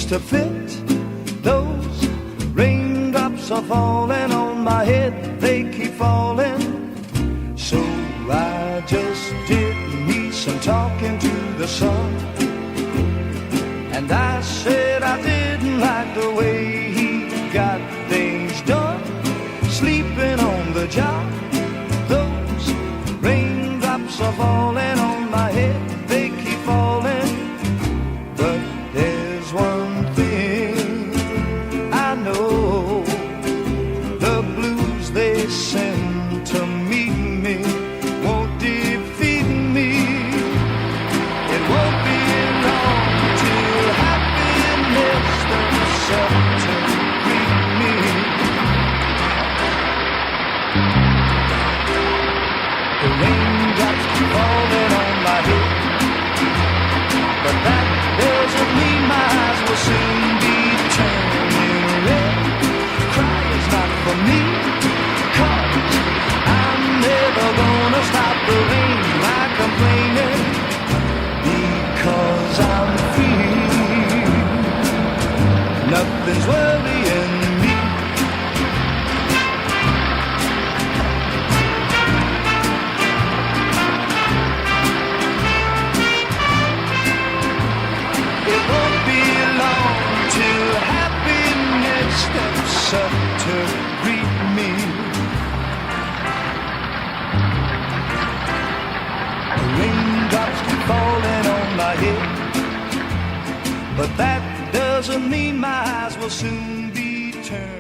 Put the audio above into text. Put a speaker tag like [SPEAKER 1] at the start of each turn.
[SPEAKER 1] to fit. Those raindrops are falling on my head, they keep falling. So I just did me some talking to the sun, and I said I didn't like the way he got things done, sleeping on the job. Those raindrops are falling on my head, they keep falling. But there's one thing I know, the blues they send to meet me won't defeat me. It won't be long till happiness steps up to greet me. The raindrops keep falling on my head, but that doesn't mean my eyes will soon be turning red. Cry is not for me, 'cause I'm never gonna stop the rain by complaining, because I'm free. Nothing's worrying me. It won't be long till happiness steps up to greet me. The raindrops keep falling on my head, but that doesn't mean my eyes will soon be turned.